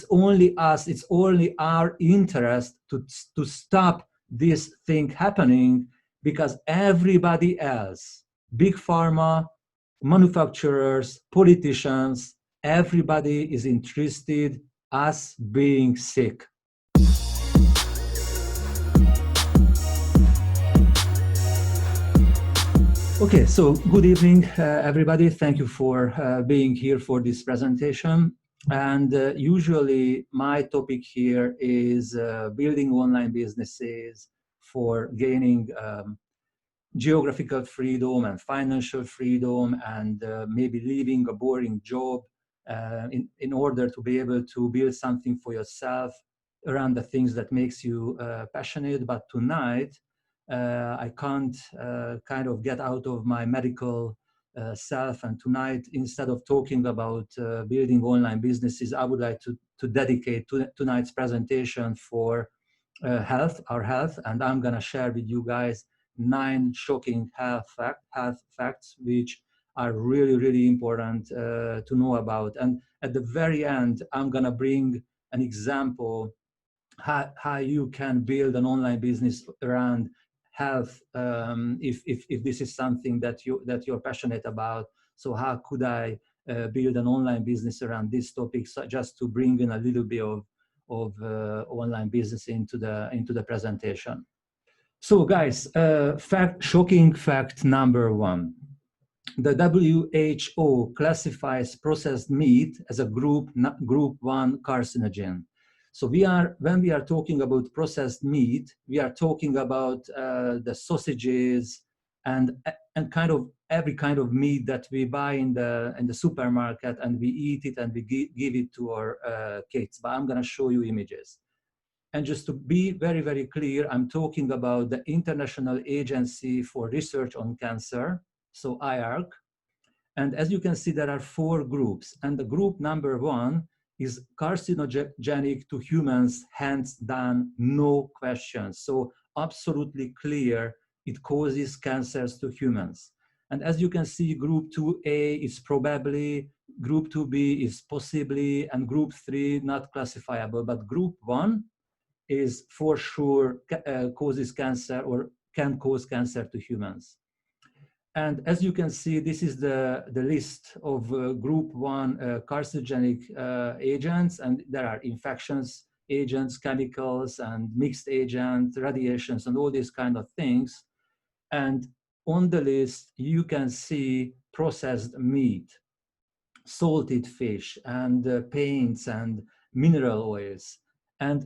only us, it's only our interest to stop this thing happening, because everybody else, big pharma, manufacturers, politicians, everybody is interested us being sick. Okay, so good evening, everybody. Thank you for being here for this presentation. And usually my topic here is building online businesses for gaining geographical freedom and financial freedom, and maybe leaving a boring job in order to be able to build something for yourself around the things that makes you passionate. But tonight, I can't kind of get out of my medical self. And tonight, instead of talking about building online businesses, I would like to dedicate tonight's presentation for health, our health. And I'm going to share with you guys 9 shocking health facts, which are really, really important to know about. And at the very end, I'm going to bring an example how you can build an online business around health, if this is something that you're passionate about. So how could I build an online business around this topic, so just to bring in a little bit of online business into the presentation. So guys, shocking fact number 1. The WHO classifies processed meat as a group 1 carcinogen. So when we are talking about processed meat, we are talking about the sausages and kind of every kind of meat that we buy in the supermarket, and we eat it and we give it to our kids. But I'm going to show you images. And just to be very, very clear, I'm talking about the International Agency for Research on Cancer, so IARC. And as you can see, there are 4 groups. And the group number 1 is carcinogenic to humans, hands down, no questions. So absolutely clear, it causes cancers to humans. And as you can see, group 2A is probably, group 2B is possibly, and group 3 not classifiable. But group 1 is for sure causes cancer or can cause cancer to humans. And as you can see, this is the list of group 1 carcinogenic agents, and there are infections agents, chemicals, and mixed agents, radiations, and all these kind of things. And on the list, you can see processed meat, salted fish, and paints, and mineral oils. And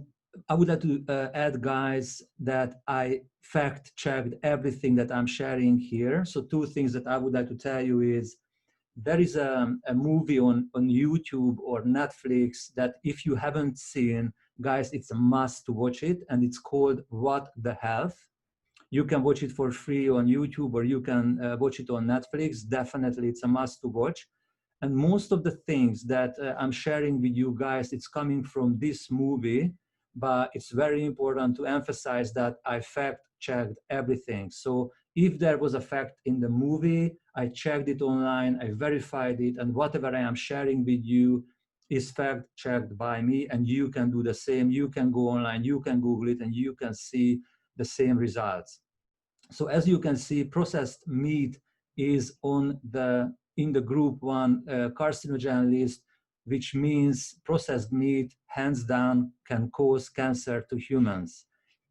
I would like to add, guys, that I fact-checked everything that I'm sharing here. So 2 things that I would like to tell you is, there is a movie on YouTube or Netflix that if you haven't seen, guys, it's a must to watch it. And it's called What the Health. You can watch it for free on YouTube, or you can watch it on Netflix. Definitely, it's a must to watch. And most of the things that I'm sharing with you guys, it's coming from this movie. But it's very important to emphasize that I fact-checked everything. So if there was a fact in the movie, I checked it online, I verified it, and whatever I am sharing with you is fact-checked by me, and you can do the same. You can go online, you can Google it, and you can see the same results. So as you can see, processed meat is in the group 1 carcinogen list, which means processed meat, hands down, can cause cancer to humans.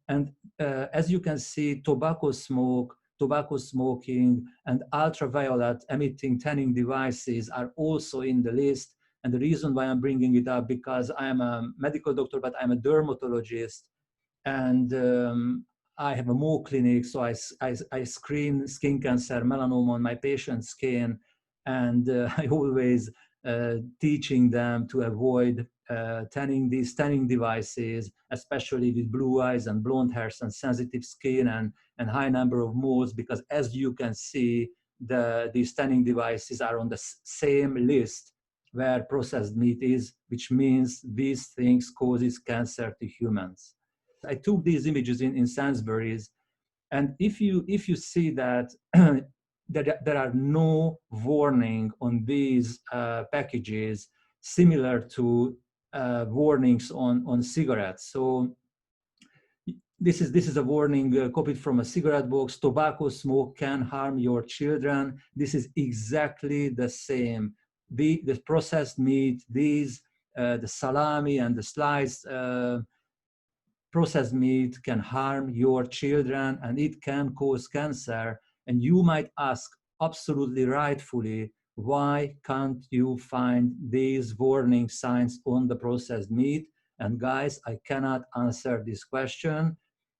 And as you can see, tobacco smoking, and ultraviolet emitting tanning devices are also in the list. And the reason why I'm bringing it up, because I am a medical doctor, but I'm a dermatologist, and I have a Mo clinic, so I screen skin cancer, melanoma on my patient's skin, and I always teaching them to avoid these tanning devices, especially with blue eyes and blonde hairs and sensitive skin and high number of moles, because as you can see, these tanning devices are on the same list where processed meat is, which means these things causes cancer to humans. I took these images in Sainsbury's, and if you see that there are no warning on these packages, similar to warnings on cigarettes. So this is a warning copied from a cigarette box. Tobacco smoke can harm your children. This is exactly the same. The processed meat, the salami and the sliced processed meat can harm your children and it can cause cancer. And you might ask, absolutely rightfully, why can't you find these warning signs on the processed meat? And guys, I cannot answer this question.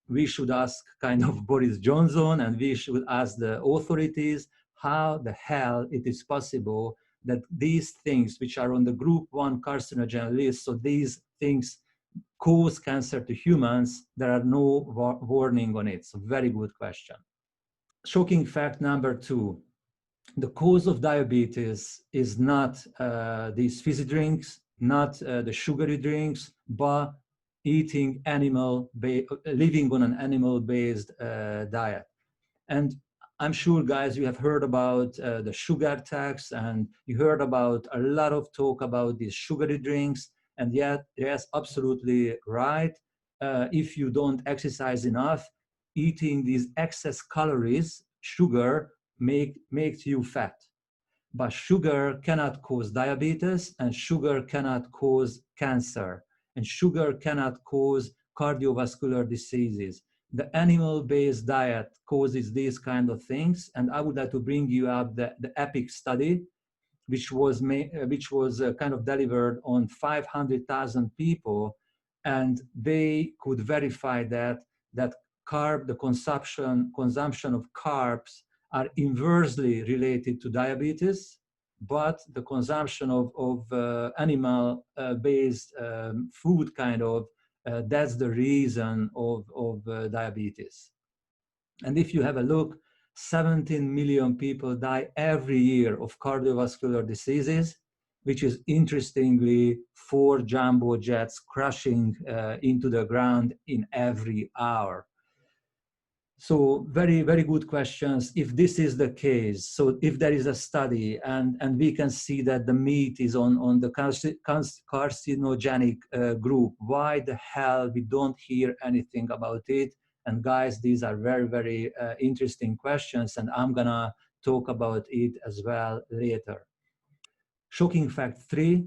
We should ask kind of Boris Johnson, and we should ask the authorities how the hell it is possible that these things which are on the group 1 carcinogen list, so these things cause cancer to humans, there are no warning on it. So very good question. Shocking fact number 2, the cause of diabetes is not these fizzy drinks, not the sugary drinks, but eating living on an animal-based diet. And I'm sure, guys, you have heard about the sugar tax, and you heard about a lot of talk about these sugary drinks. And yet, yes, absolutely right. If you don't exercise enough, eating these excess calories, sugar, makes you fat. But sugar cannot cause diabetes, and sugar cannot cause cancer, and sugar cannot cause cardiovascular diseases. The animal-based diet causes these kind of things, and I would like to bring you up the EPIC study, which was kind of delivered on 500,000 people, and they could verify that the consumption of carbs are inversely related to diabetes, but the consumption of animal-based food that's the reason of diabetes. And if you have a look, 17 million people die every year of cardiovascular diseases, which is interestingly 4 jumbo jets crashing into the ground in every hour. So very, very good questions. If this is the case, so if there is a study and we can see that the meat is on the carcinogenic group, why the hell we don't hear anything about it? And guys, these are very, very interesting questions, and I'm gonna talk about it as well later. Shocking fact 3,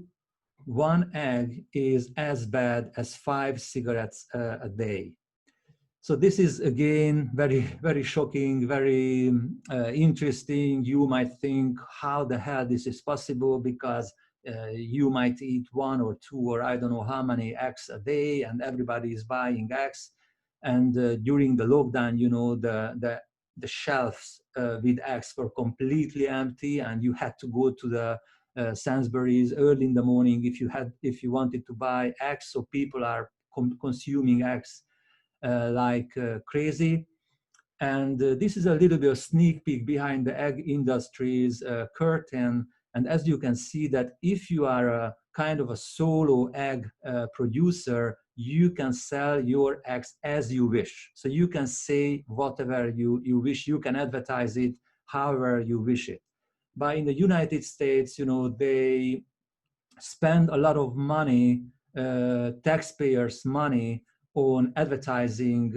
1 egg is as bad as 5 cigarettes a day. So this is again very, very shocking, very interesting. You might think, how the hell this is possible? Because you might eat 1 or 2 or I don't know how many eggs a day, and everybody is buying eggs. And during the lockdown, you know, the shelves with eggs were completely empty, and you had to go to the Sainsbury's early in the morning if you wanted to buy eggs. So people are consuming eggs like crazy. And this is a little bit of sneak peek behind the egg industry's curtain. And as you can see, that if you are a kind of a solo egg producer, you can sell your eggs as you wish. So you can say whatever you wish, you can advertise it however you wish it. But in the United States, you know, they spend a lot of money, taxpayers' money, on advertising,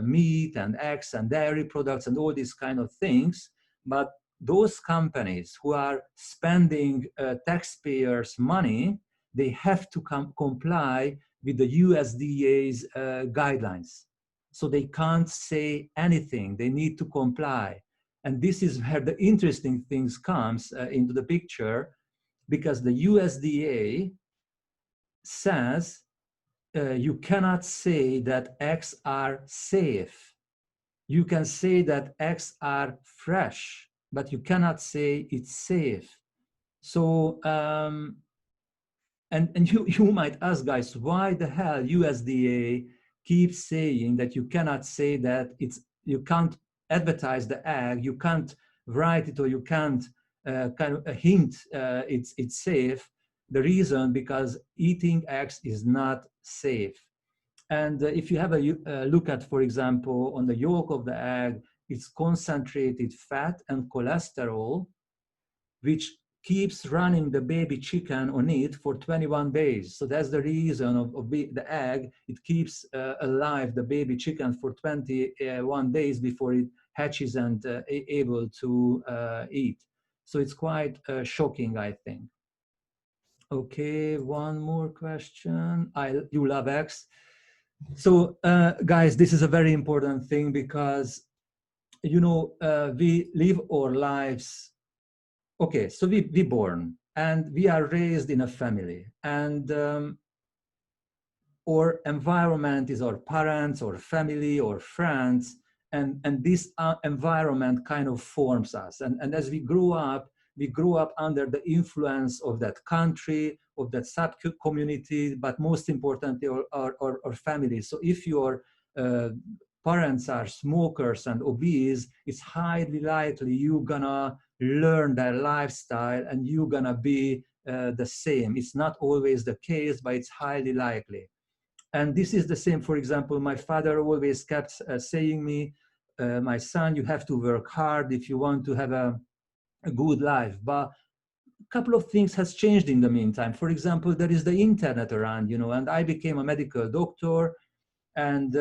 meat and eggs and dairy products and all these kind of things. But those companies who are spending taxpayers' money, they have to comply with the USDA's guidelines. So they can't say anything. They need to comply. And this is where the interesting things comes into the picture, because the USDA says you cannot say that eggs are safe. You can say that eggs are fresh, but you cannot say it's safe. So, and you might ask, guys, why the hell USDA keeps saying that you cannot say that you can't advertise the egg, you can't write it, or you can't kind of hint it's safe. The reason, because eating eggs is not safe. And if you have a look at, for example, on the yolk of the egg, it's concentrated fat and cholesterol, which keeps running the baby chicken on it for 21 days. So that's the reason of the egg. It keeps alive the baby chicken for 21 days before it hatches and able to eat. So it's quite shocking, I think. Okay, one more question. You love eggs. So guys, this is a very important thing because, you know, we live our lives. Okay, so we born and we are raised in a family, and our environment is our parents or family or friends, and this environment kind of forms us. And as we grow up under the influence of that country, of that sub community, but most importantly our family. So if your parents are smokers and obese, it's highly likely you're gonna learn their lifestyle and you're gonna be the same. It's not always the case, but it's highly likely. And this is the same. For example, my father always kept saying me, my son, you have to work hard if you want to have a good life. But a couple of things has changed in the meantime. For example, there is the internet around, you know, and I became a medical doctor. And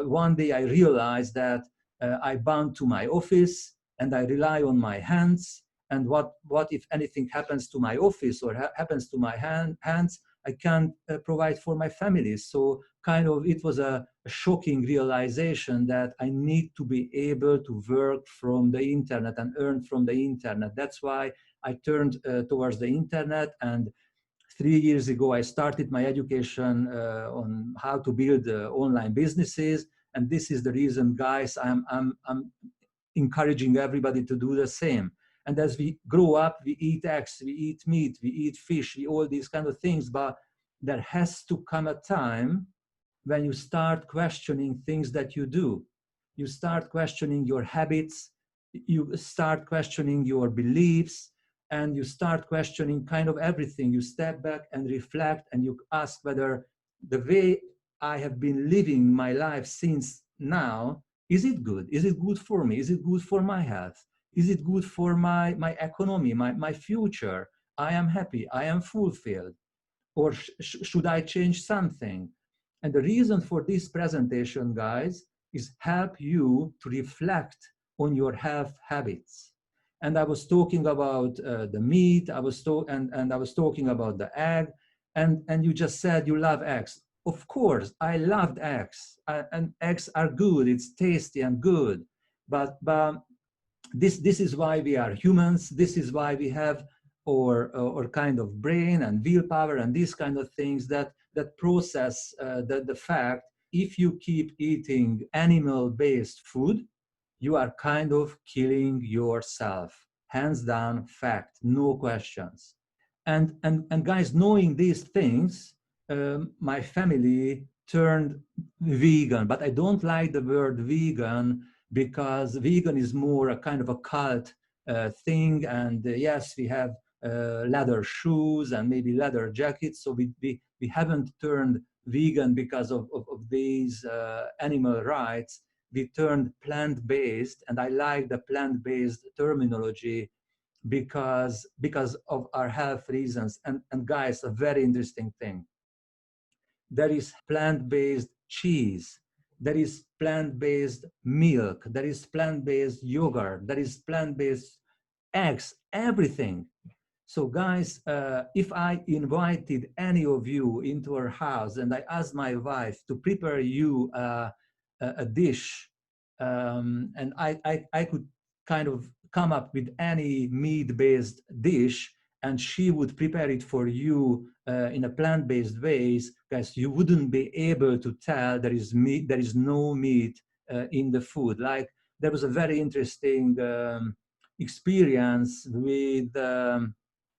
one day I realized that I bound to my office and I rely on my hands. And what if anything happens to my office or happens to my hands, I can't provide for my family. So kind of it was a shocking realization that I need to be able to work from the internet and earn from the internet. That's why I turned towards the internet. And 3 years ago, I started my education on how to build online businesses. And this is the reason, guys, I'm encouraging everybody to do the same. And as we grow up, we eat eggs, we eat meat, we eat fish, we all these kind of things. But there has to come a time when you start questioning things that you do. You start questioning your habits, you start questioning your beliefs, and you start questioning kind of everything. You step back and reflect, and you ask whether the way I have been living my life since now, is it good? Is it good for me? Is it good for my health? Is it good for my economy, my future? I am happy, I am fulfilled. Or should I change something? And the reason for this presentation, guys, is help you to reflect on your health habits. And I was talking about the meat, and I was talking about the egg, and you just said you love eggs. Of course, I loved eggs, and eggs are good. It's tasty and good, but this is why we are humans. This is why we have or kind of brain and willpower and these kind of things that process the fact if you keep eating animal-based food, you are kind of killing yourself. Hands down, fact, no questions. And guys, knowing these things, my family turned vegan, but I don't like the word vegan because vegan is more a kind of a cult thing. And yes, we have leather shoes and maybe leather jackets. So we haven't turned vegan because of these animal rights. We turned plant-based, and I like the plant-based terminology because of our health reasons. And guys, a very interesting thing. There is plant-based cheese, there is plant-based milk, there is plant-based yogurt, there is plant-based eggs, everything. So guys, if I invited any of you into our house and I asked my wife to prepare you a dish, and I could kind of come up with any meat-based dish, and she would prepare it for you in a plant-based ways, guys, you wouldn't be able to tell there is meat, there is no meat in the food. Like there was a very interesting experience with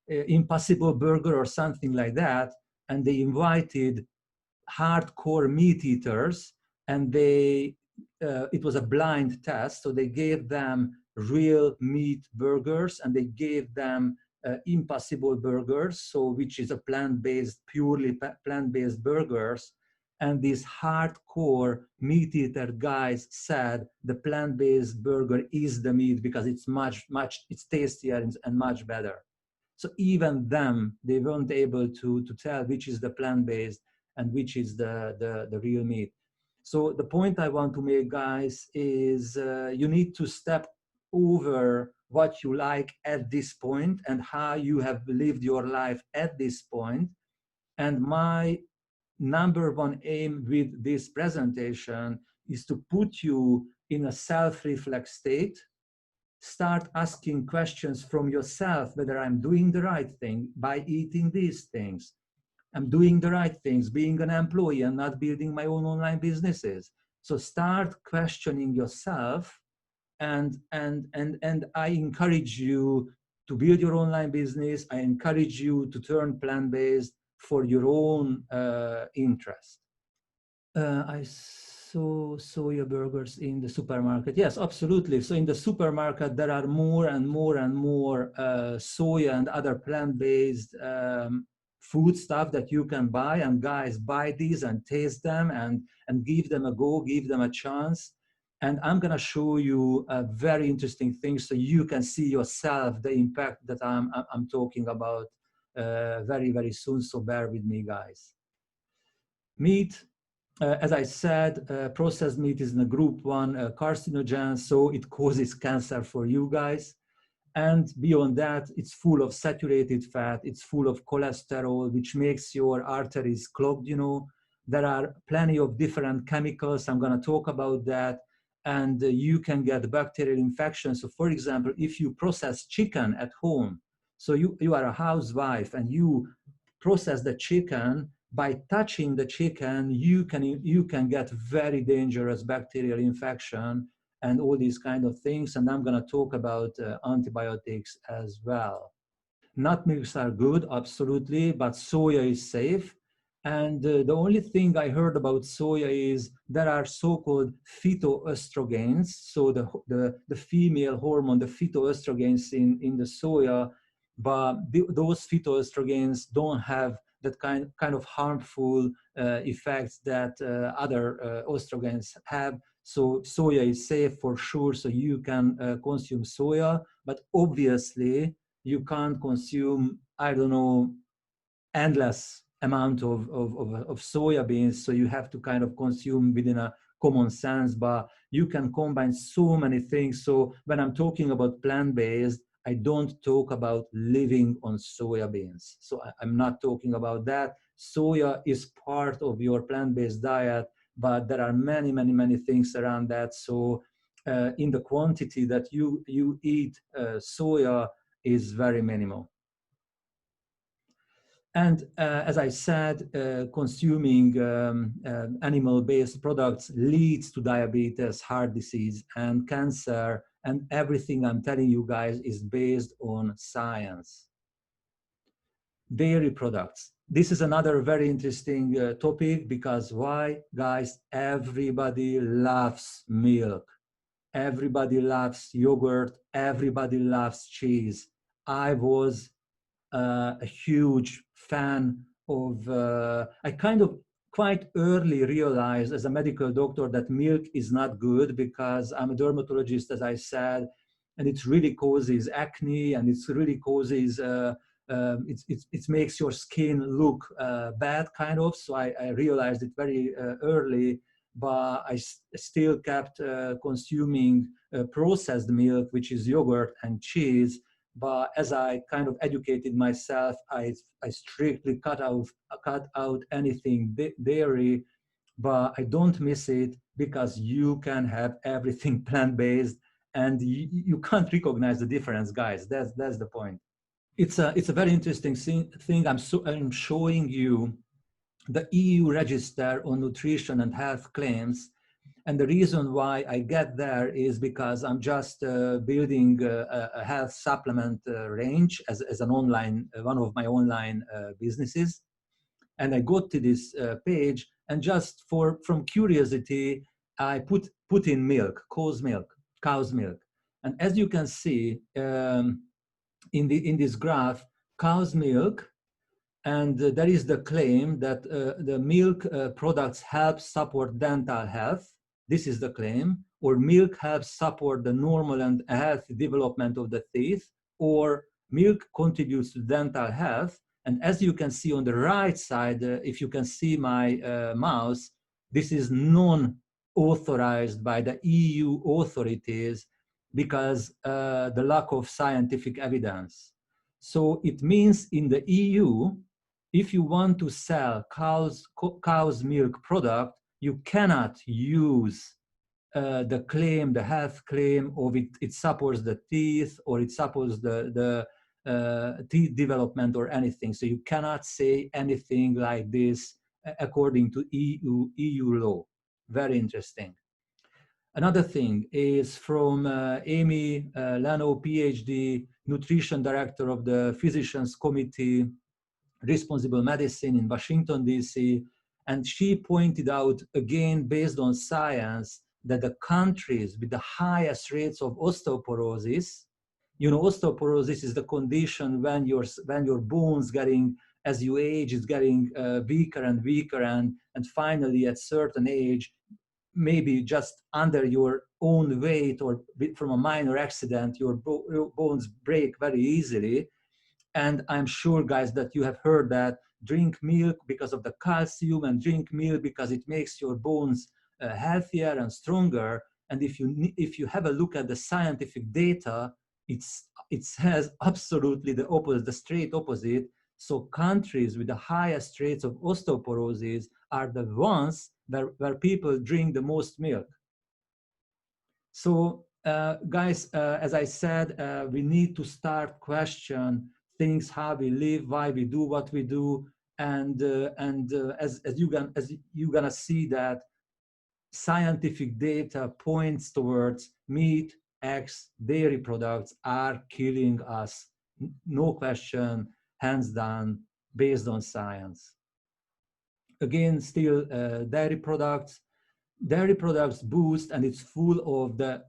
Impossible Burger or something like that, and they invited hardcore meat eaters, and it was a blind test, so they gave them real meat burgers and they gave them Impossible Burgers, so which is a plant-based, purely plant-based burgers. And these hardcore meat eater guys said the plant-based burger is the meat because it's much it's tastier and much better. So even them, they weren't able to tell which is the plant-based and which is the real meat. So the point I want to make, guys, is you need to step over what you like at this point and how you have lived your life at this point. And my number one aim with this presentation is to put you in a self-reflect state. Start asking questions from yourself whether I'm doing the right thing by eating these things. I'm doing the right things, being an employee and not building my own online businesses. So start questioning yourself, and I encourage you to build your online business. I encourage you to turn plant-based for your own interest. I saw soya burgers in the supermarket. Yes, absolutely. So in the supermarket, there are more and more and more soya and other plant-based food stuff that you can buy. And guys, buy these and taste them and give them a go, give them a chance. And I'm going to show you a very interesting thing so you can see yourself the impact that I'm talking about very, very soon. So bear with me, guys. Meat. As I said, processed meat is in a group 1 carcinogen, so it causes cancer for you guys. And beyond that, it's full of saturated fat, it's full of cholesterol, which makes your arteries clogged, you know. There are plenty of different chemicals, I'm gonna talk about that. And you can get bacterial infections. So for example, if you process chicken at home, so you are a housewife and you process the chicken, by touching the chicken, you can get very dangerous bacterial infection and all these kind of things. And I'm going to talk about antibiotics as well. Nut milks are good, absolutely, but soya is safe. And the only thing I heard about soya is there are so-called phytoestrogens. So the female hormone, the phytoestrogens in the soya, but those phytoestrogens don't have that kind of harmful effects that other estrogens have. So soya is safe for sure, so you can consume soya, but obviously you can't consume, I don't know, endless amount of soya beans, so you have to kind of consume within a common sense, but you can combine so many things. So when I'm talking about plant-based, I don't talk about living on soya beans. So I'm not talking about that. Soya is part of your plant-based diet, but there are many, many, many things around that. So in the quantity that you eat, soya is very minimal. And as I said, consuming animal-based products leads to diabetes, heart disease, and cancer. And everything I'm telling you guys is based on science. Dairy products. This is another very interesting topic, because why, guys? Everybody loves milk. Everybody loves yogurt. Everybody loves cheese. I was a huge fan of, I kind of quite early realized as a medical doctor that milk is not good, because I'm a dermatologist, as I said, and it really causes acne, and it's really causes, it makes your skin look bad, kind of. So I realized it very early, but I still kept consuming processed milk, which is yogurt and cheese. But as I kind of educated myself, I strictly cut out anything dairy, but I don't miss it, because you can have everything plant-based and you can't recognize the difference, guys. That's the point. It's a very interesting thing. I'm showing you the EU register on nutrition and health claims. And the reason why I get there is because I'm just building a health supplement range as an online, one of my online businesses. And I got to this page, and just from curiosity, I put in milk, cow's milk. And as you can see in this graph, cow's milk, and there is the claim that the milk products help support dental health. This is the claim. Or milk helps support the normal and healthy development of the teeth. Or milk contributes to dental health. And as you can see on the right side, if you can see my mouse, this is non-authorized by the EU authorities because the lack of scientific evidence. So it means in the EU, if you want to sell cow's milk product, you cannot use the claim, the health claim of it supports the teeth or it supports the teeth development or anything. So you cannot say anything like this according to EU law. Very interesting. Another thing is from Amy Lano, PhD, nutrition director of the Physicians Committee, Responsible Medicine in Washington, D.C. And she pointed out, again, based on science, that the countries with the highest rates of osteoporosis, you know, osteoporosis is the condition when your bones getting, as you age, is getting weaker and weaker, and finally at certain age, maybe just under your own weight or from a minor accident, your bones break very easily. And I'm sure, guys, that you have heard that drink milk because of the calcium and drink milk because it makes your bones healthier and stronger. And if you have a look at the scientific data, it has absolutely the opposite, the straight opposite. So countries with the highest rates of osteoporosis are the ones where people drink the most milk. So guys, as I said, we need to start question things, how we live, why we do what we do, and as you're gonna see that scientific data points towards meat, eggs, dairy products are killing us, no question, hands down, based on science. Again, still dairy products. Dairy products boost, and it's full of the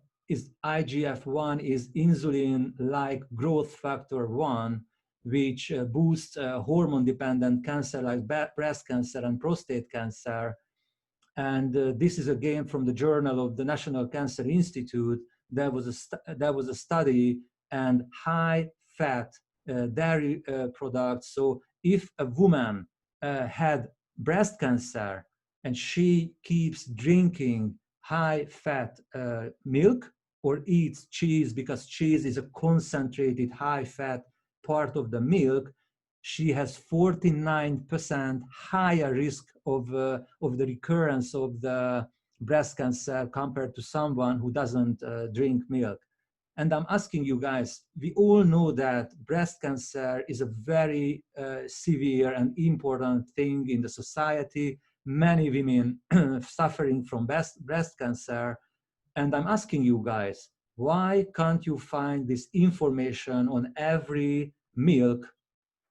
IGF-1 is insulin-like growth factor 1, which boosts hormone-dependent cancer like breast cancer and prostate cancer. And this is again from the Journal of the National Cancer Institute. There was a study, and high-fat dairy products. So if a woman had breast cancer and she keeps drinking high-fat milk or eats cheese, because cheese is a concentrated high-fat part of the milk, she has 49% higher risk of the recurrence of the breast cancer compared to someone who doesn't drink milk. And I'm asking you guys, we all know that breast cancer is a very severe and important thing in the society. Many women suffering from breast cancer. And I'm asking you guys, why can't you find this information on every milk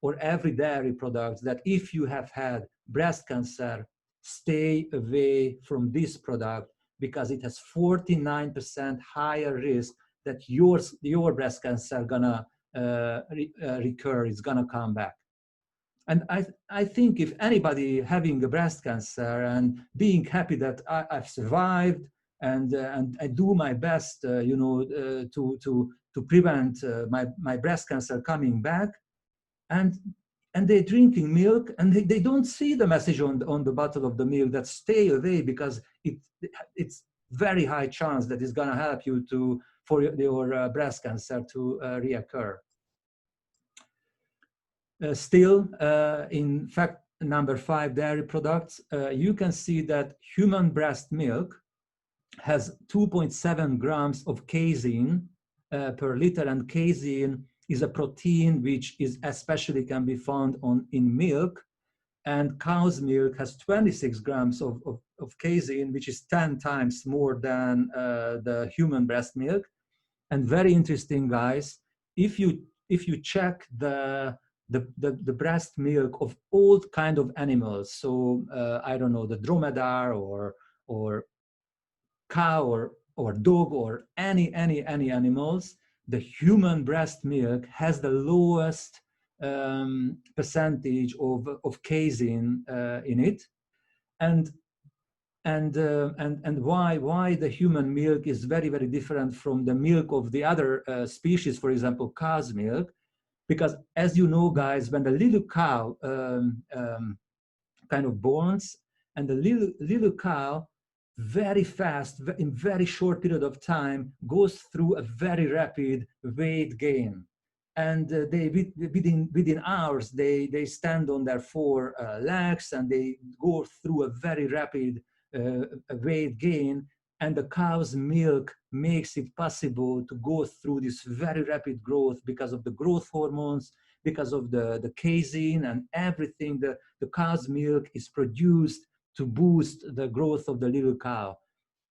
or every dairy product, that if you have had breast cancer, stay away from this product because it has 49% higher risk that your breast cancer gonna recur, it's gonna come back. And I think if anybody having a breast cancer and being happy that I've survived and I do my best, to prevent my breast cancer coming back, and they're drinking milk, and they don't see the message on the bottle of the milk that stay away, because it's very high chance that it's gonna help you for your breast cancer to reoccur. Still, in fact, number 5, dairy products, you can see that human breast milk has 2.7 grams of casein per liter, and casein is a protein which is especially can be found in milk, and cow's milk has 26 grams of casein, which is 10 times more than the human breast milk. And very interesting, guys, if you check the breast milk of all kind of animals, so I don't know, the dromedar or cow or dog or any animals, the human breast milk has the lowest percentage of casein in it. And why the human milk is very different from the milk of the other species, for example, cow's milk, Because as you know, guys, when the little cow kind of borns, and the little cow very fast, in very short period of time, goes through a very rapid weight gain. And they within hours, they stand on their four legs, and they go through a very rapid weight gain. And the cow's milk makes it possible to go through this very rapid growth because of the growth hormones, because of the casein and everything. The cow's milk is produced to boost the growth of the little cow.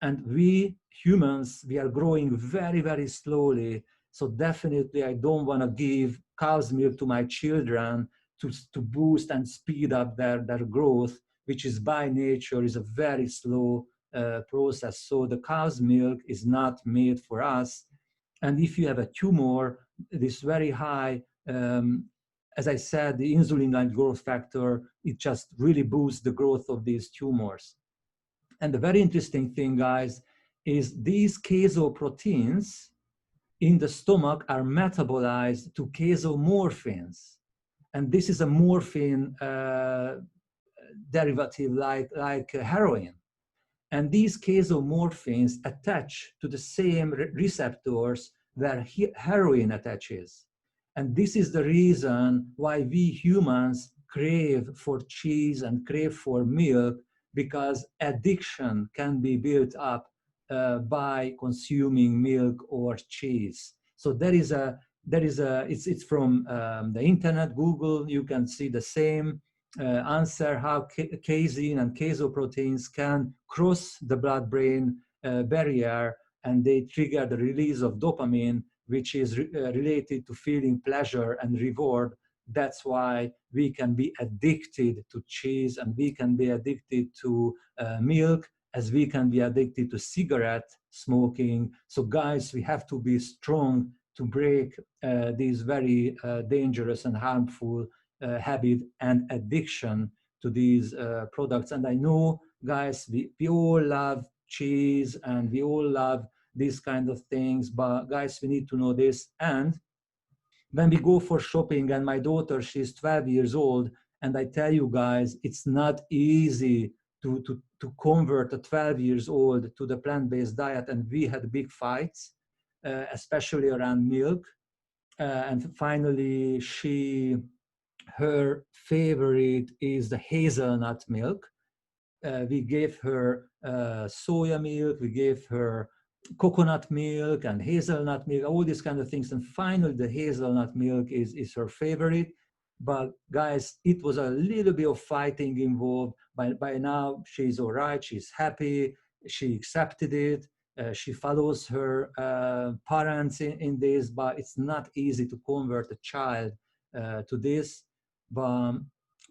And we humans, we are growing very, very slowly. So definitely I don't want to give cow's milk to my children to boost and speed up their growth, which is by nature is a very slow process. So the cow's milk is not made for us. And if you have a tumor, this very high, as I said, the insulin-like growth factor, it just really boosts the growth of these tumors. And the very interesting thing, guys, is these caseoproteins in the stomach are metabolized to casomorphins. And this is a morphine derivative like heroin. And these casomorphins attach to the same receptors where heroin attaches. And this is the reason why we humans crave for cheese and crave for milk, because addiction can be built up by consuming milk or cheese. So it's from the internet, Google, you can see the same answer how casein and caseoproteins can cross the blood-brain barrier, and they trigger the release of dopamine, which is related to feeling pleasure and reward. That's why we can be addicted to cheese, and we can be addicted to milk, as we can be addicted to cigarette smoking. So guys, we have to be strong to break these very dangerous and harmful habit and addiction to these products. And I know, guys, we all love cheese and we all love these kind of things, but guys, we need to know this. And when we go for shopping, and my daughter, she's 12 years old, and I tell you guys, it's not easy to convert a 12 years old to the plant-based diet. And we had big fights, especially around milk. And finally, her favorite is the hazelnut milk. We gave her soya milk, we gave her coconut milk and hazelnut milk, all these kind of things. And finally, the hazelnut milk is her favorite. But guys, it was a little bit of fighting involved. By now, she's all right, she's happy, she accepted it. She follows her parents in this, but it's not easy to convert a child to this. But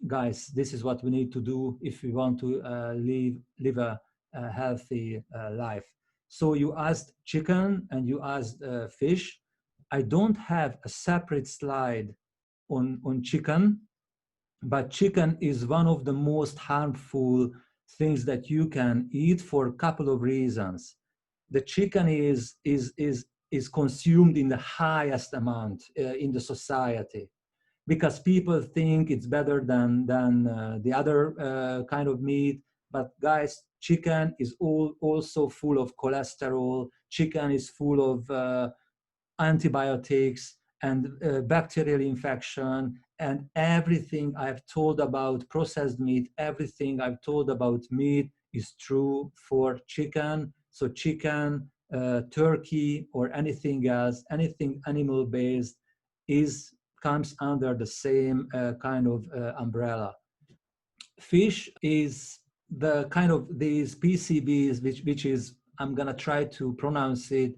guys, this is what we need to do if we want to live a healthy life. So you asked chicken and you asked fish. I don't have a separate slide on chicken, but chicken is one of the most harmful things that you can eat for a couple of reasons. The chicken is consumed in the highest amount in the society, because people think it's better than the other kind of meat. But guys, chicken is also full of cholesterol. Chicken is full of antibiotics and bacterial infection, and everything I've told about processed meat, everything I've told about meat is true for chicken. So chicken, turkey, or anything else, anything animal-based comes under the same kind of umbrella. Fish is the kind of these PCBs, which is, I'm gonna try to pronounce it,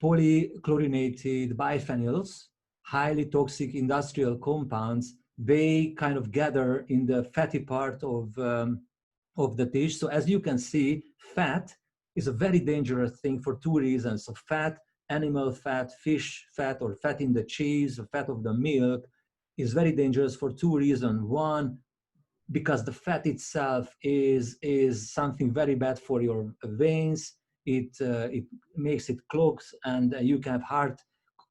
polychlorinated biphenyls, highly toxic industrial compounds. They kind of gather in the fatty part of the dish. So as you can see, fat is a very dangerous thing for two reasons. So fat, animal fat, fish fat, or fat in the cheese, or fat of the milk, is very dangerous for two reasons. One, because the fat itself is something very bad for your veins. It makes it clogs, and you can have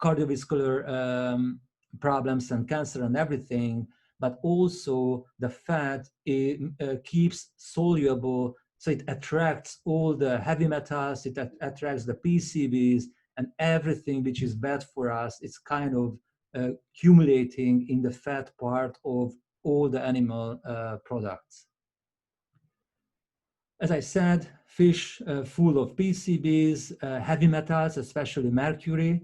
cardiovascular problems and cancer and everything, but also the fat keeps soluble, so it attracts all the heavy metals, it attracts the PCBs, and everything which is bad for us. It's kind of accumulating in the fat part of all the animal products. As I said, fish full of PCBs, heavy metals, especially mercury,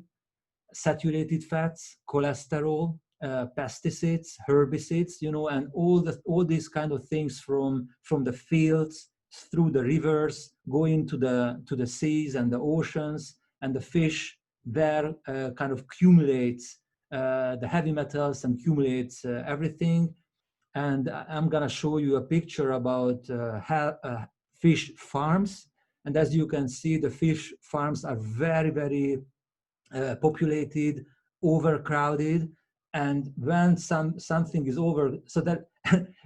saturated fats, cholesterol, pesticides, herbicides, and all these kind of things from the fields through the rivers, going to the seas and the oceans, and the fish there kind of accumulates the heavy metals and accumulates everything. And I'm gonna show you a picture about fish farms. And as you can see, the fish farms are very, very populated, overcrowded, and when something is over, so that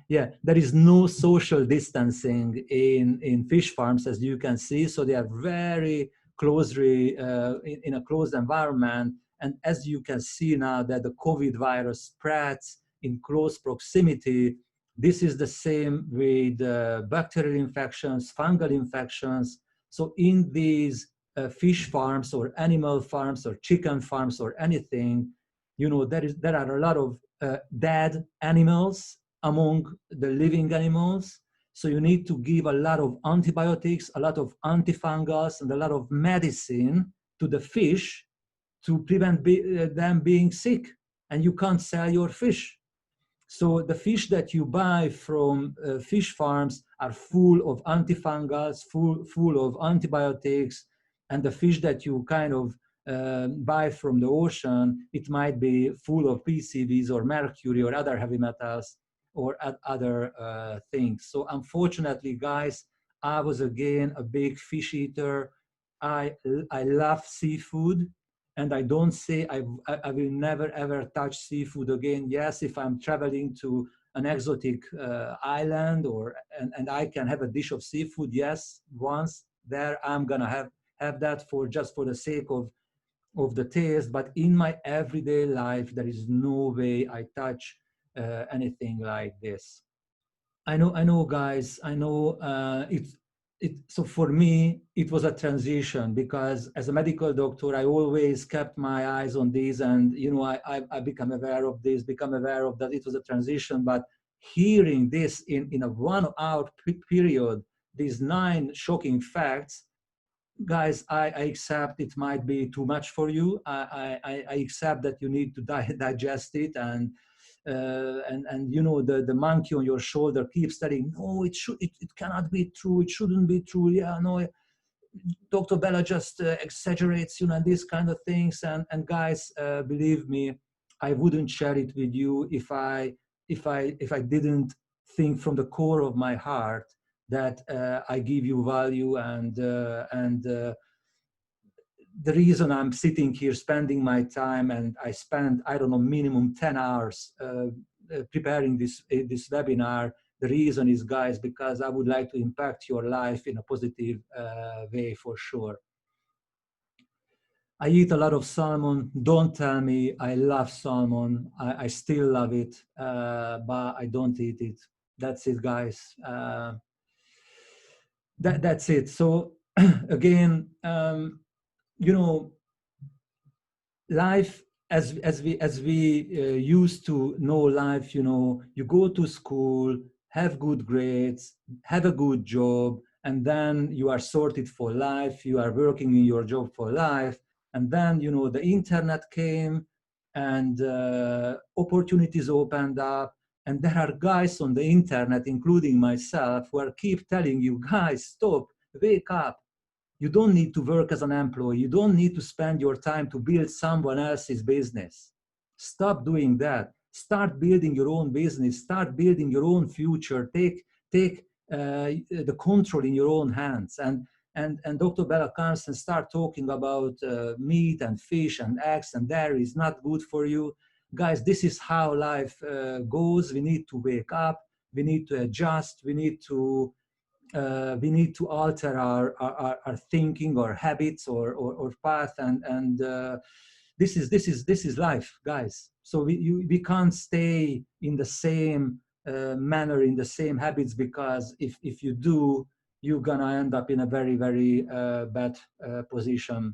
yeah, there is no social distancing in fish farms, as you can see. So they are very closely in a closed environment. And as you can see now that the COVID virus spreads in close proximity, this is the same with bacterial infections, fungal infections. So in these fish farms or animal farms or chicken farms or anything, there are a lot of dead animals among the living animals. So you need to give a lot of antibiotics, a lot of antifungals, and a lot of medicine to the fish to prevent them being sick. And you can't sell your fish. So the fish that you buy from fish farms are full of antifungals, full of antibiotics, and the fish that you kind of buy from the ocean, it might be full of PCBs or mercury or other heavy metals or other things. So unfortunately, guys, I was again a big fish eater. I love seafood. And I don't say I will never ever touch seafood again. Yes, if I'm traveling to an exotic island and I can have a dish of seafood, yes, once there I'm gonna have that for just for the sake of the taste. But in my everyday life, there is no way I touch anything like this. I know, guys. I know so for me, it was a transition because as a medical doctor, I always kept my eyes on this, and I become aware of this, become aware of that. It was a transition, but hearing this in a 1 hour period, these 9 shocking facts, guys, I accept it might be too much for you. I accept that you need to digest it, and the monkey on your shoulder keeps telling, no, it cannot be true, it shouldn't be true. Yeah, no, Dr. Bela just exaggerates, and these kind of things. And guys, believe me, I wouldn't share it with you if I didn't think from the core of my heart that I give you value, and the reason I'm sitting here spending my time, and I spend, I don't know, minimum 10 hours preparing this webinar. The reason is, guys, because I would like to impact your life in a positive way for sure. I eat a lot of salmon. Don't tell me I love salmon. I still love it, but I don't eat it. That's it, guys. That's it. So again, life as we used to know life, you go to school, have good grades, have a good job, and then you are sorted for life, you are working in your job for life. And then the internet came, and opportunities opened up, and there are guys on the internet, including myself, who are keep telling you, guys, stop, wake up. You don't need to work as an employee. You don't need to spend your time to build someone else's business. Stop doing that. Start building your own business. Start building your own future. Take the control in your own hands. And Dr. Bela comes and start talking about meat and fish and eggs and dairy is not good for you. Guys, this is how life goes. We need to wake up. We need to adjust. We need to alter our thinking or habits or path, and this is life, guys. So we can't stay in the same manner, in the same habits, because if you do, you're gonna end up in a very bad position.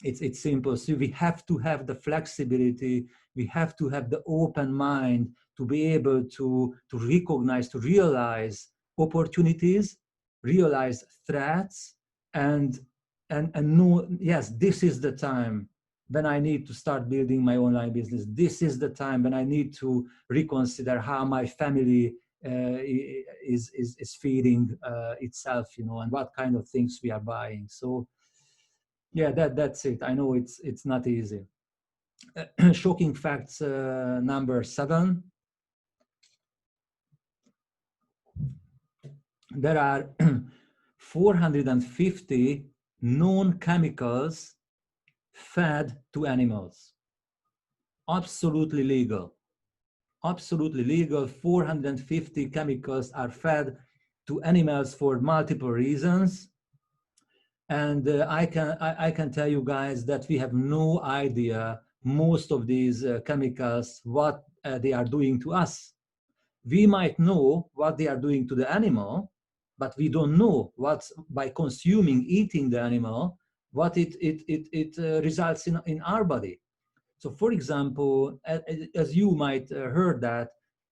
It's simple. So we have to have the flexibility, we have to have the open mind to be able to recognize, to realize opportunities, realize threats, and know, yes, this is the time when I need to start building my online business. This is the time when I need to reconsider how my family is feeding itself, you know, and what kind of things we are buying. So yeah, that's it. I know it's not easy. Shocking facts number 7. There are 450 known chemicals fed to animals. Absolutely legal. Absolutely legal. 450 chemicals are fed to animals for multiple reasons. And I can tell you guys that we have no idea most of these chemicals, what they are doing to us. We might know what they are doing to the animal, but we don't know what, by consuming, eating the animal, what it results in our body. So for example, as you might heard that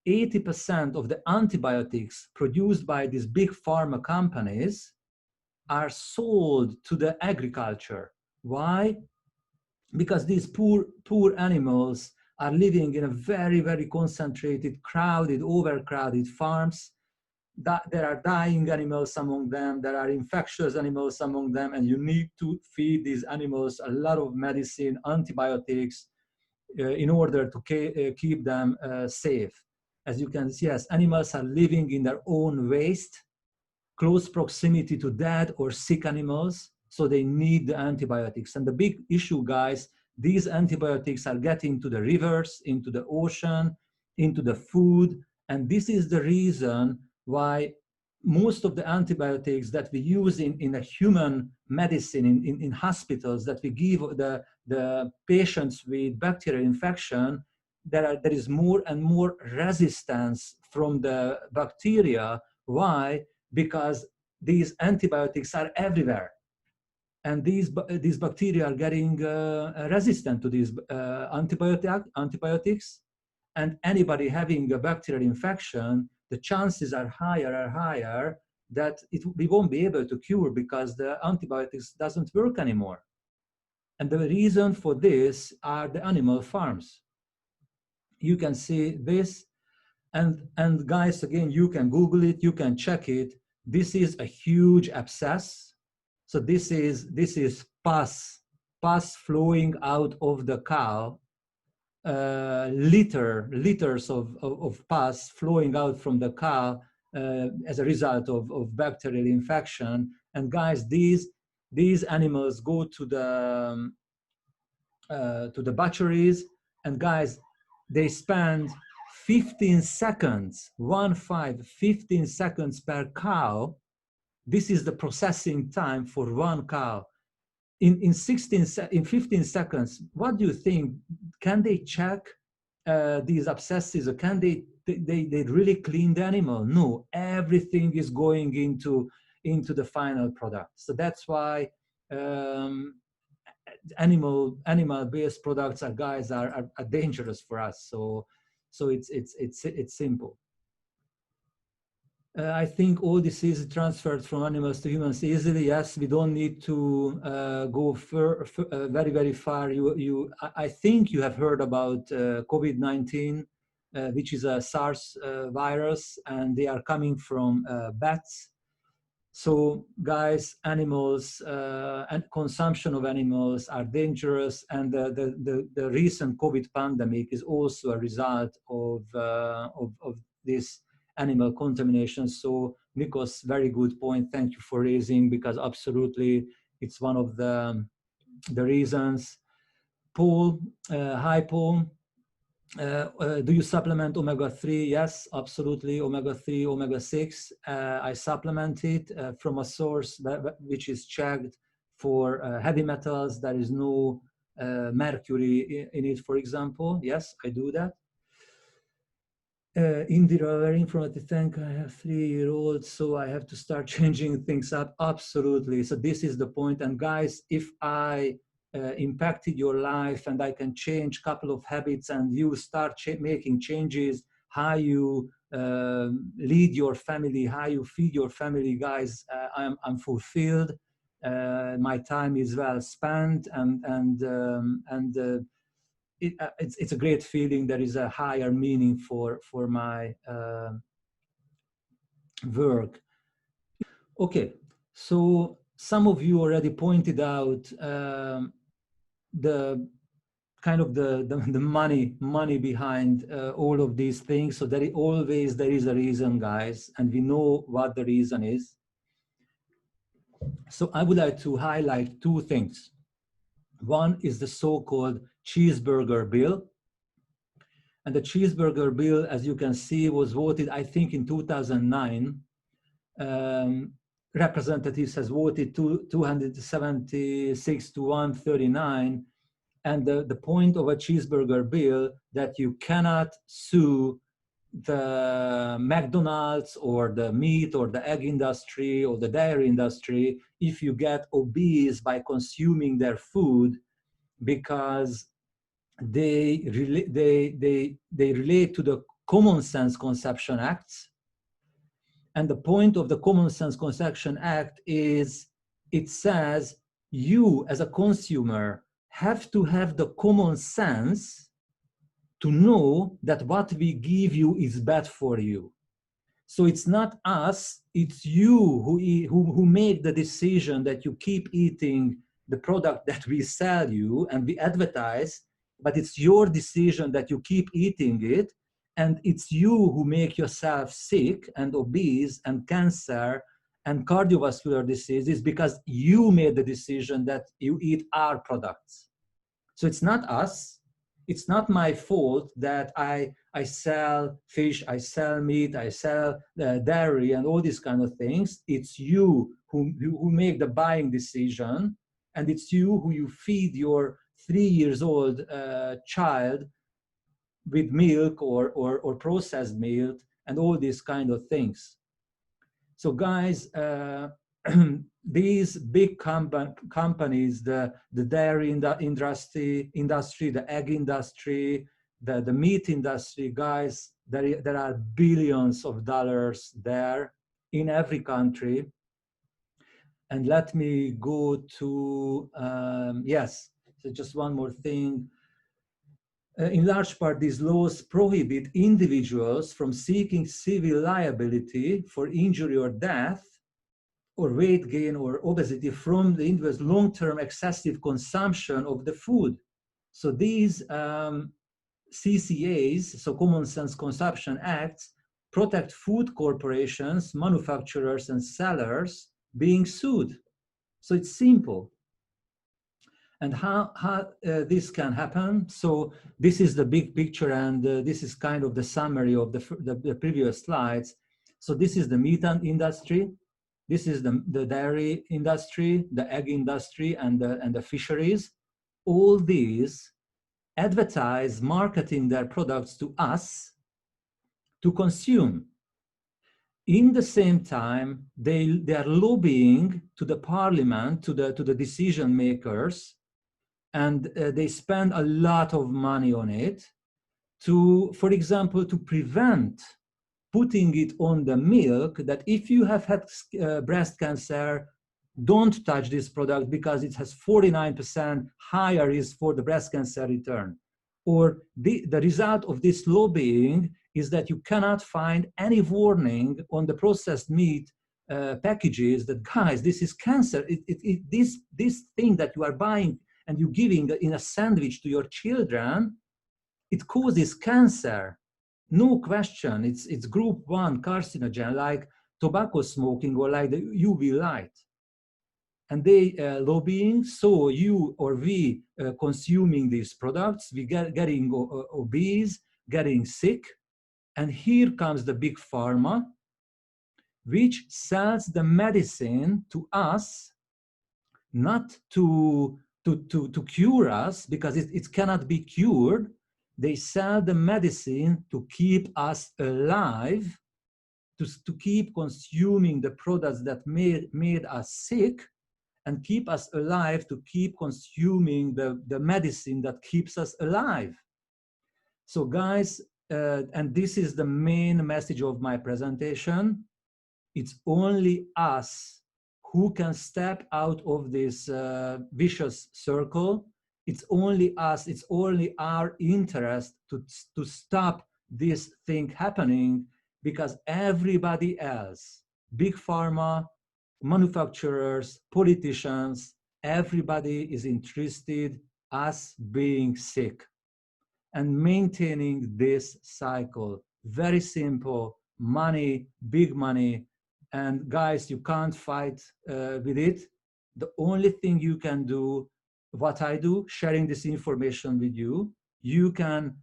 80% of the antibiotics produced by these big pharma companies are sold to the agriculture. Why? Because these poor animals are living in a very concentrated, crowded, overcrowded farms. There are dying animals among them, there are infectious animals among them, and you need to feed these animals a lot of medicine, antibiotics, in order to keep them safe. As you can see, yes, animals are living in their own waste, close proximity to dead or sick animals, so they need the antibiotics. And the big issue, guys, these antibiotics are getting to the rivers, into the ocean, into the food, and this is the reason why most of the antibiotics that we use in a human medicine, in hospitals, that we give the patients with bacterial infection, there is more and more resistance from the bacteria. Why? Because these antibiotics are everywhere, and these bacteria are getting resistant to these antibiotics, and anybody having a bacterial infection, the chances are higher that we won't be able to cure, because the antibiotics doesn't work anymore. And the reason for this are the animal farms. You can see this. And guys, again, you can Google it, you can check it. This is a huge abscess. So this is pus flowing out of the cow, liters of pus flowing out from the cow as a result of bacterial infection. And guys, these animals go to the butcheries, and guys, they spend 15 seconds, 15 seconds per cow. This is the processing time for one cow. In 15 seconds, what do you think? Can they check these abscesses, or can they really clean the animal? No, everything is going into the final product. So that's why animal-based products are dangerous for us. So it's simple. I think all disease transferred from animals to humans easily. Yes, we don't need to go very far. I think you have heard about COVID-19, which is a SARS virus, and they are coming from bats. So guys, animals and consumption of animals are dangerous, and the recent COVID pandemic is also a result of this animal contamination. So Nikos, very good point. Thank you for raising, because absolutely it's one of the reasons. Paul, hi Paul. Do you supplement omega-3? Yes, absolutely. Omega-3, omega-6. I supplement it from a source which is checked for heavy metals. There is no mercury in it, for example. Yes, I do that. Indira, wearing from the tank, I have 3-year-old, so I have to start changing things up. Absolutely. So this is the point. And guys, if I impacted your life and I can change a couple of habits and you start making changes, how you lead your family, how you feed your family, guys, I'm fulfilled. My time is well spent, and it's a great feeling. There is a higher meaning for my work. Okay, so some of you already pointed out the kind of the money behind all of these things. So there is a reason, guys, and we know what the reason is. So I would like to highlight two things. One is the so-called cheeseburger bill. And the cheeseburger bill, as you can see, was voted, I think, in 2009. Representatives has voted 276 to 139. And the point of a cheeseburger bill that you cannot sue the McDonald's or the meat or the egg industry or the dairy industry if you get obese by consuming their food, because they relate to the Common Sense Conception Acts. And the point of the Common Sense Conception Act is it says you as a consumer have to have the common sense to know that what we give you is bad for you. So it's not us, it's you who make the decision that you keep eating the product that we sell you and we advertise, but it's your decision that you keep eating it, and it's you who make yourself sick and obese and cancer and cardiovascular diseases because you made the decision that you eat our products. So it's not us. It's not my fault that I sell fish, I sell meat, I sell dairy and all these kind of things. It's you who make the buying decision, and it's you who you feed your 3-year-old child with milk or processed milk and all these kind of things. So guys, these big companies, the dairy industry, the egg industry, the meat industry, guys, there are billions of dollars there in every country. And let me go to, yes, so just one more thing. In large part, these laws prohibit individuals from seeking civil liability for injury or death or weight gain or obesity from the individual's long-term excessive consumption of the food. So these CCAs, so Common Sense Consumption Acts, protect food corporations, manufacturers, and sellers being sued. So it's simple. And how this can happen? So this is the big picture, and this is kind of the summary of the previous slides. So this is the meat industry. This is the dairy industry, the egg industry, and the fisheries. All these advertise, marketing their products to us to consume. In the same time, they are lobbying to the parliament, to the decision makers, and they spend a lot of money on it to, for example, to prevent putting it on the milk, that if you have had breast cancer, don't touch this product because it has 49% higher risk for the breast cancer return. Or the result of this lobbying is that you cannot find any warning on the processed meat packages that, guys, this is cancer. This thing that you are buying and you're giving in a sandwich to your children, it causes cancer. No question, it's group 1 carcinogen, like tobacco smoking or like the UV light. And they lobbying, so you or we consuming these products, we getting obese, getting sick. And here comes the big pharma, which sells the medicine to us, not to to cure us, because it cannot be cured. They sell the medicine to keep us alive, to keep consuming the products that made us sick, and keep us alive to keep consuming the medicine that keeps us alive. So guys, and this is the main message of my presentation, it's only us who can step out of this vicious circle. It's only us, it's only our interest to stop this thing happening, because everybody else, big pharma, manufacturers, politicians, everybody is interested us being sick and maintaining this cycle. Very simple, money, big money. And guys, you can't fight with it. The only thing you can do, what I do, sharing this information with you, you can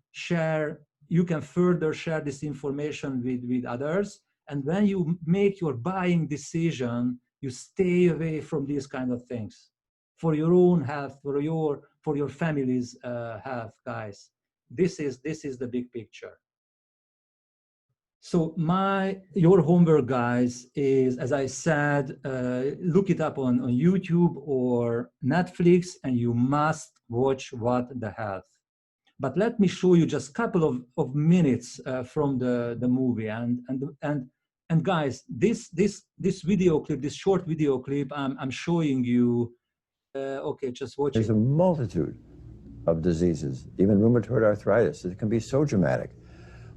further share this information with others. And when you make your buying decision, you stay away from these kind of things for your own health, for your family's health, guys. This is the big picture. So your homework, guys, is, as I said, look it up on YouTube or Netflix, and you must watch What the Health. But let me show you just a couple of minutes from the movie. And guys, this video clip, this short video clip, I'm showing you. Okay, just watch it. There's a multitude of diseases, even rheumatoid arthritis. It can be so dramatic.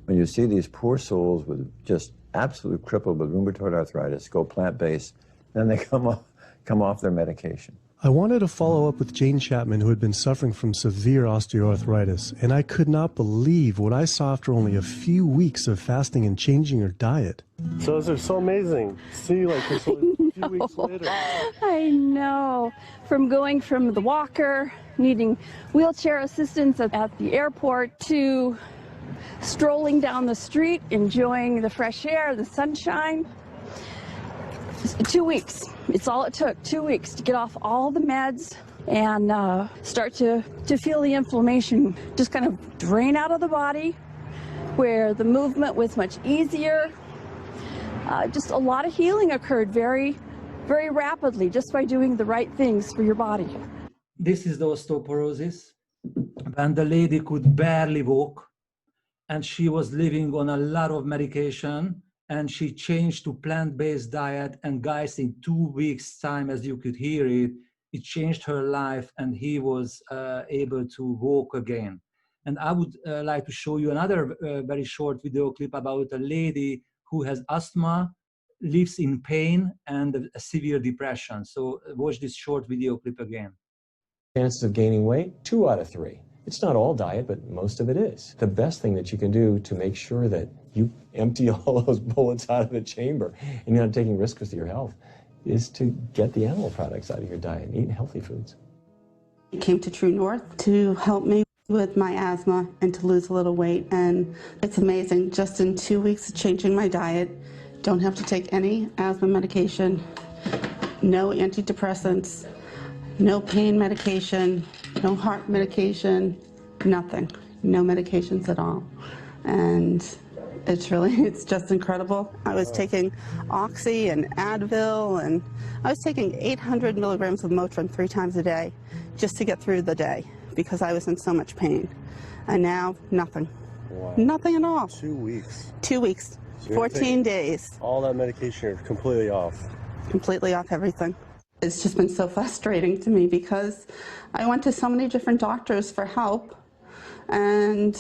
When you see these poor souls with just absolute crippled with rheumatoid arthritis go plant-based, then they come off their medication. I wanted to follow up with Jane Chapman, who had been suffering from severe osteoarthritis, and I could not believe what I saw after only a few weeks of fasting and changing her diet. So they're so amazing. See, like it's only a few weeks later. I know. From going from the walker, needing wheelchair assistance at the airport, to strolling down the street, enjoying the fresh air, the sunshine. 2 weeks. It's all it took, 2 weeks to get off all the meds and start to feel the inflammation just kind of drain out of the body, where the movement was much easier. Just a lot of healing occurred very, very rapidly just by doing the right things for your body. This is the osteoporosis, and the lady could barely walk, and she was living on a lot of medication, and she changed to plant-based diet, and guys, in 2 weeks time, as you could hear it, it changed her life, and he was able to walk again. And I would like to show you another very short video clip about a lady who has asthma, lives in pain, and a severe depression. So watch this short video clip again. Chances of gaining weight, 2 out of 3. It's not all diet, but most of it is. The best thing that you can do to make sure that you empty all those bullets out of the chamber and you're not taking risks with your health is to get the animal products out of your diet and eat healthy foods. I came to True North to help me with my asthma and to lose a little weight, and it's amazing. Just in 2 weeks of changing my diet, don't have to take any asthma medication, no antidepressants, no pain medication, no heart medication, nothing, no medications at all. And it's just incredible. I was taking Oxy and Advil, and I was taking 800 milligrams of Motrin 3 times a day just to get through the day because I was in so much pain. And now, nothing. Wow. Nothing at all. 2 weeks. 2 weeks, So 14 days. All that medication, you're completely off. Completely off everything. It's just been so frustrating to me because I went to so many different doctors for help, and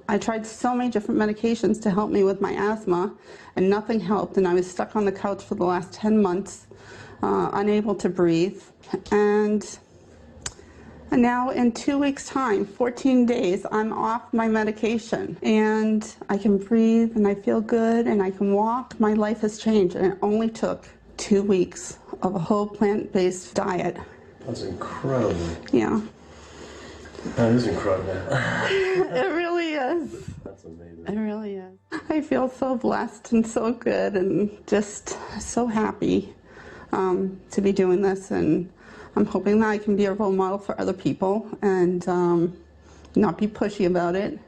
I tried so many different medications to help me with my asthma, and nothing helped, and I was stuck on the couch for the last 10 months, unable to breathe. And now in 2 weeks' time, 14 days, I'm off my medication, and I can breathe, and I feel good, and I can walk. My life has changed, and it only took 2 weeks of a whole plant-based diet. That's incredible. Yeah. That is incredible. It really is. That's amazing. It really is. I feel so blessed and so good and just so happy to be doing this, and I'm hoping that I can be a role model for other people and not be pushy about it,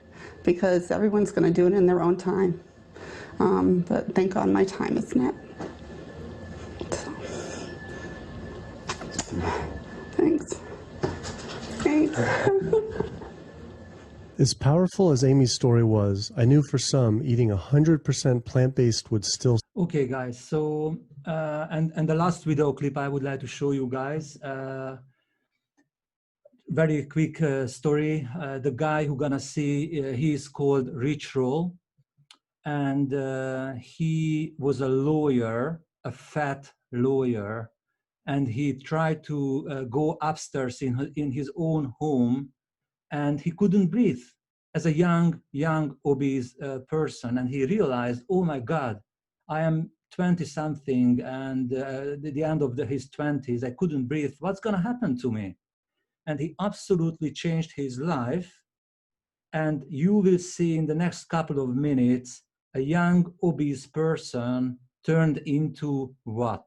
because everyone's going to do it in their own time. But thank God my time is now. So. Thanks. Thanks. As powerful as Amy's story was, I knew for some, eating 100% plant-based would still... Okay, guys, so, and the last video clip I would like to show you guys, very quick story. The guy who gonna see, he is called Rich Roll, and he was a lawyer, a fat lawyer, and he tried to go upstairs in his own home, and he couldn't breathe as a young obese person. And he realized, oh my God, I am 20 something, and the end of his 20s, I couldn't breathe. What's gonna happen to me? And he absolutely changed his life. And you will see in the next couple of minutes, a young obese person turned into what?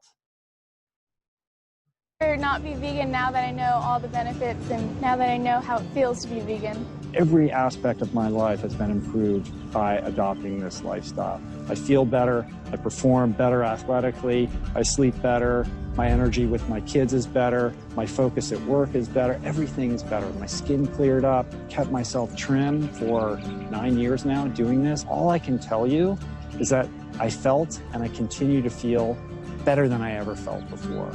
Not be vegan now that I know all the benefits and now that I know how it feels to be vegan. Every aspect of my life has been improved by adopting this lifestyle. I feel better, I perform better athletically, I sleep better, my energy with my kids is better, my focus at work is better, everything is better. My skin cleared up, kept myself trim for 9 years now doing this. All I can tell you is that I felt and I continue to feel better than I ever felt before.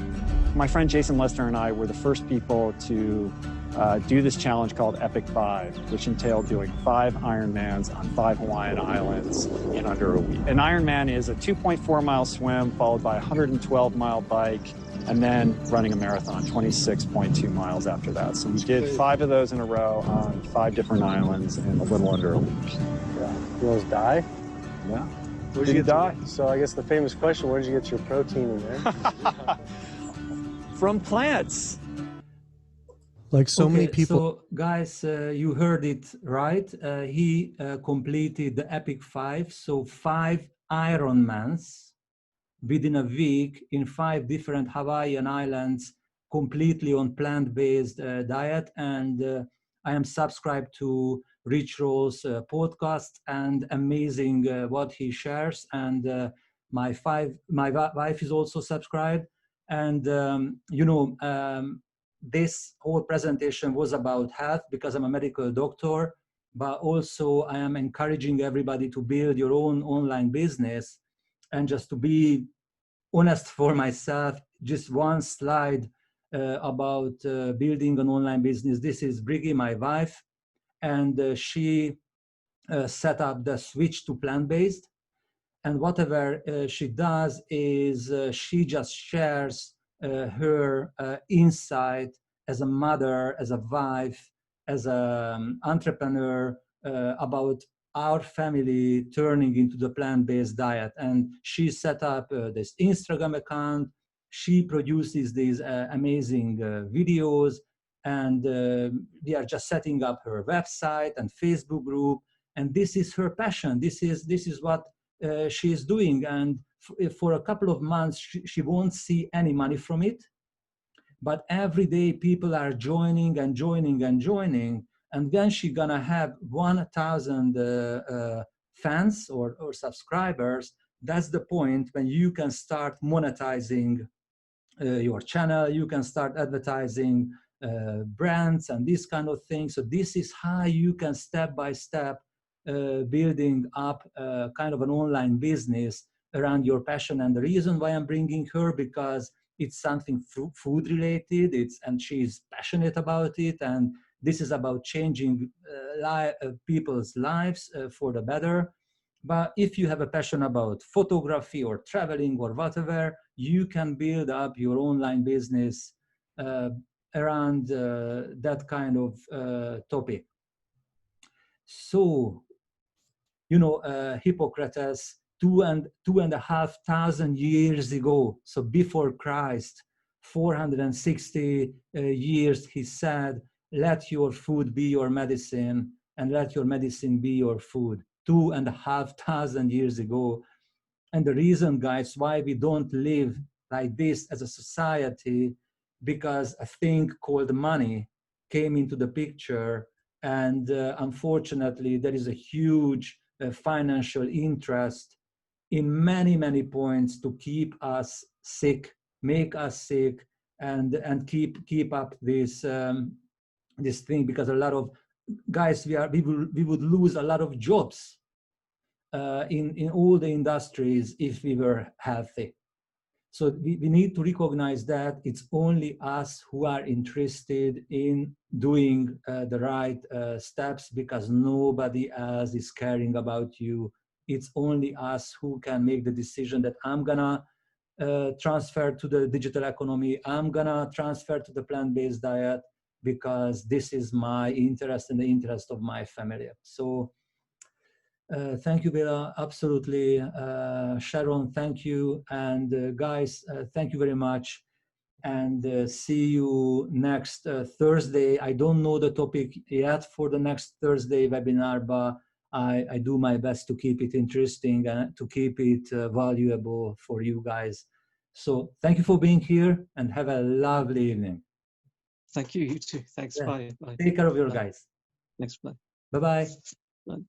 My friend Jason Lester and I were the first people to do this challenge called Epic 5, which entailed doing 5 Ironmans on 5 Hawaiian islands in under a week. An Ironman is a 2.4-mile swim followed by a 112-mile bike, and then running a marathon, 26.2 miles after that. So we did 5 of those in a row on 5 different islands in a little under a week. Yeah. You almost die? Yeah. Where'd you die? So I guess the famous question, where did you get your protein in there? From plants. Like so many people... So guys, you heard it right. He completed the Epic 5, so 5 Ironmans within a week in 5 different Hawaiian islands, completely on plant-based diet. And I am subscribed to Rich Roll's podcast, and amazing what he shares. And my wife is also subscribed. And this whole presentation was about health because I'm a medical doctor, but also I am encouraging everybody to build your own online business. And just to be honest for myself, just one slide about building an online business. This is Briggy, my wife, and she set up the switch to plant-based. And whatever she does is she just shares her insight as a mother, as a wife, as an entrepreneur about our family turning into the plant-based diet. And she set up this Instagram account. She produces these amazing videos, and we are just setting up her website and Facebook group. And this is her passion. This is what she is doing. And for a couple of months, she won't see any money from it. But every day people are joining and joining and joining. And then she's gonna have 1,000 fans or subscribers. That's the point when you can start monetizing your channel. You can start advertising brands and these kind of things. So this is how you can step by step building up kind of an online business around your passion. And the reason why I'm bringing her, because it's something food related, and she's passionate about it, and this is about changing people's lives for the better. But if you have a passion about photography or traveling or whatever, you can build up your online business around that kind of topic. So, Hippocrates, 2,500 years ago, so before Christ, 460 years, he said, let your food be your medicine and let your medicine be your food. 2,500 years ago. And the reason, guys, why we don't live like this as a society because a thing called money came into the picture. And unfortunately, there is a huge financial interest in many, many points to keep us sick, make us sick, and keep up this this thing, because a lot of guys, we would lose a lot of jobs in all the industries if we were healthy. So we need to recognize that it's only us who are interested in doing the right steps, because nobody else is caring about you. It's only us who can make the decision that I'm gonna transfer to the digital economy, I'm gonna transfer to the plant-based diet, because this is my interest and the interest of my family. So thank you, Bela. Absolutely. Sharon, thank you. And guys, thank you very much. And see you next Thursday. I don't know the topic yet for the next Thursday webinar, but I do my best to keep it interesting and to keep it valuable for you guys. So thank you for being here and have a lovely evening. Thank you, you too. Thanks, Yeah. bye. Bye. Take care of your Bye. guys. Thanks, bye. Bye-bye. Bye.